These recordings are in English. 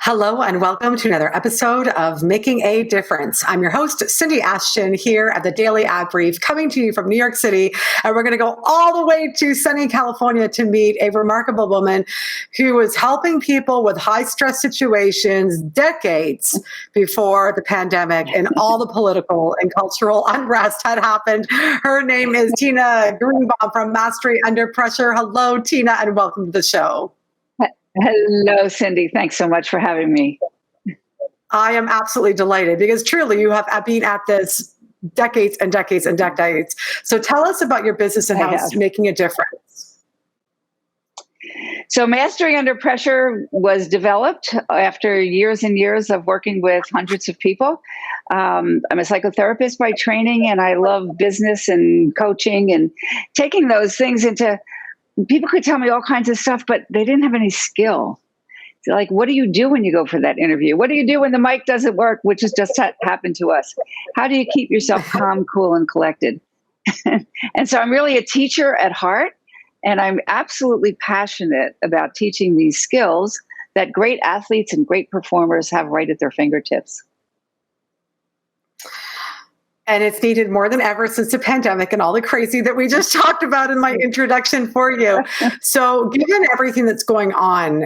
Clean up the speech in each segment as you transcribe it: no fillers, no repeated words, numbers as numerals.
Hello and welcome to another episode of Making a Difference. I'm your host, Cindy Ashton, here at the Daily Ad Brief, coming to you from New York City. And we're going to go all the way to sunny California to meet a remarkable woman who was helping people with high stress situations decades before the pandemic and all the political and cultural unrest had happened. Her name is Tina Greenbaum from Mastery Under Pressure. Hello, Tina, and welcome to the show. Hello, Cindy. Thanks so much for having me. I am absolutely delighted because truly you have been at this decades and decades and decades. So tell us about your business and how it's making a difference. So Mastery Under Pressure was developed after years and years of working with hundreds of people. I'm a psychotherapist by training, and I love business and coaching and taking those things into. People could tell me all kinds of stuff, but they didn't have any skill. So like, what do you do when you go for that interview? What do you do when the mic doesn't work, which has just happened to us? How do you keep yourself calm, cool, and collected? And so I'm really a teacher at heart, and I'm absolutely passionate about teaching these skills that great athletes and great performers have right at their fingertips. And it's needed more than ever since the pandemic and all the crazy that we just talked about in my introduction for you. So given everything that's going on,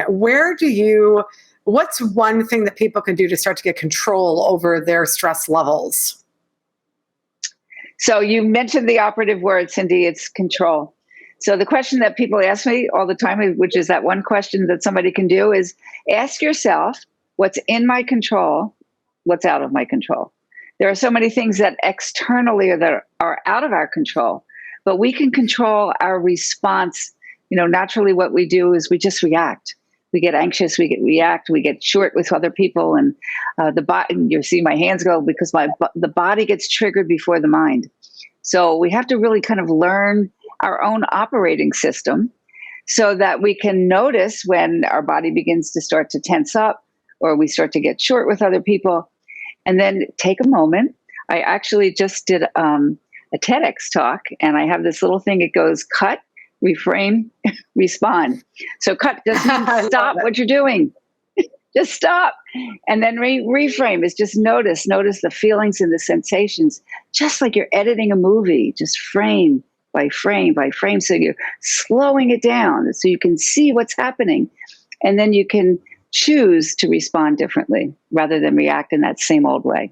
what's one thing that people can do to start to get control over their stress levels? So you mentioned the operative word, Cindy, it's control. So the question that people ask me all the time, which is that one question that somebody can do, is ask yourself, what's in my control, what's out of my control? There are so many things that externally that are out of our control, but we can control our response. You know, naturally what we do is we just react. We get anxious, we get short with other people, and the body, you see my hands go because the body gets triggered before the mind. So we have to really kind of learn our own operating system so that we can notice when our body begins to start to tense up or we start to get short with other people. And then take a moment. I actually just did a TEDx talk, and I have this little thing. It goes cut, reframe, respond. So cut doesn't mean stop what you're doing. Just stop. And then reframe is just notice the feelings and the sensations, just like you're editing a movie, just frame by frame by frame. So you're slowing it down so you can see what's happening. And then you can choose to respond differently rather than react in that same old way.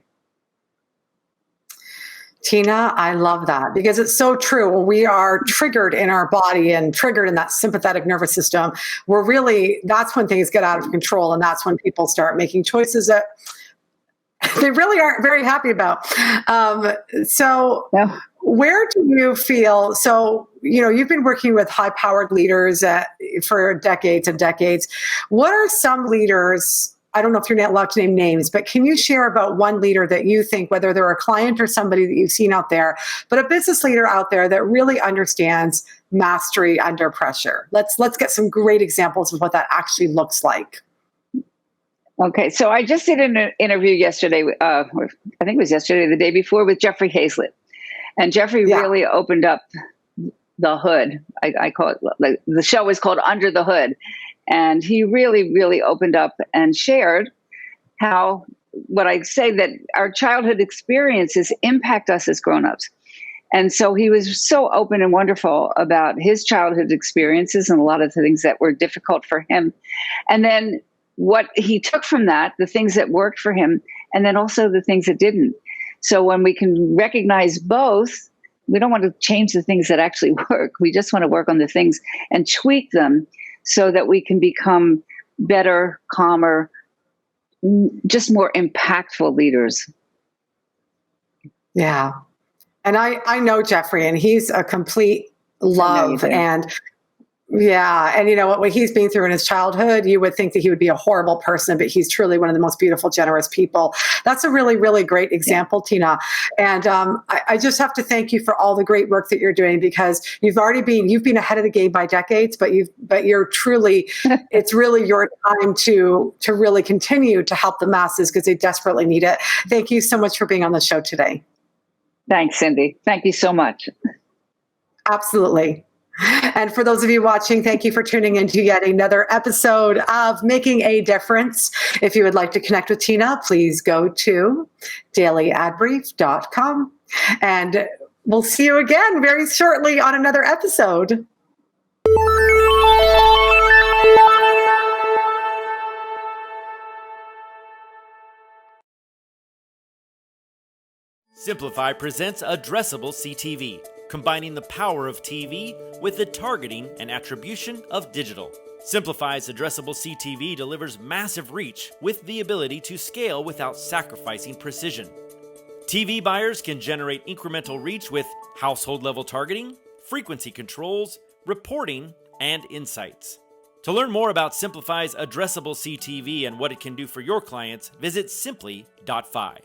Tina, I love that because it's so true. When we are triggered in our body and triggered in that sympathetic nervous system, that's when things get out of control. And that's when people start making choices that they really aren't very happy about. Where do you feel, you've been working with high-powered leaders for decades and decades. What are some leaders, I don't know if you're not allowed to name names, but can you share about one leader that you think, whether they're a client or somebody that you've seen out there, but a business leader out there that really understands mastery under pressure? Let's get some great examples of what that actually looks like. Okay, so I just did an interview yesterday, I think it was yesterday, the day before, with Jeffrey Hazlett. And Jeffrey really opened up the hood. I call it, the show is called Under the Hood. And he really, really opened up and shared how, what I say, that our childhood experiences impact us as grownups. And so he was so open and wonderful about his childhood experiences and a lot of the things that were difficult for him. And then what he took from that, the things that worked for him, and then also the things that didn't. So when we can recognize both, we don't want to change the things that actually work. We just want to work on the things and tweak them so that we can become better, calmer, just more impactful leaders. Yeah. And I know Jeffrey, and he's a complete love. And you know what he's been through in his childhood, you would think that he would be a horrible person, but he's truly one of the most beautiful, generous people. That's a really, really great example, Tina. And I just have to thank you for all the great work that you're doing, because you've been ahead of the game by decades, but you're truly, it's really your time to really continue to help the masses because they desperately need it. Thank you so much for being on the show today. Thanks, Cindy. Thank you so much. Absolutely. And for those of you watching, thank you for tuning in to yet another episode of Making a Difference. If you would like to connect with Tina, please go to dailyadbrief.com. And we'll see you again very shortly on another episode. Simplify presents Addressable CTV, combining the power of TV with the targeting and attribution of digital. Simplify's Addressable CTV delivers massive reach with the ability to scale without sacrificing precision. TV buyers can generate incremental reach with household-level targeting, frequency controls, reporting, and insights. To learn more about Simplify's Addressable CTV and what it can do for your clients, visit simply.fi.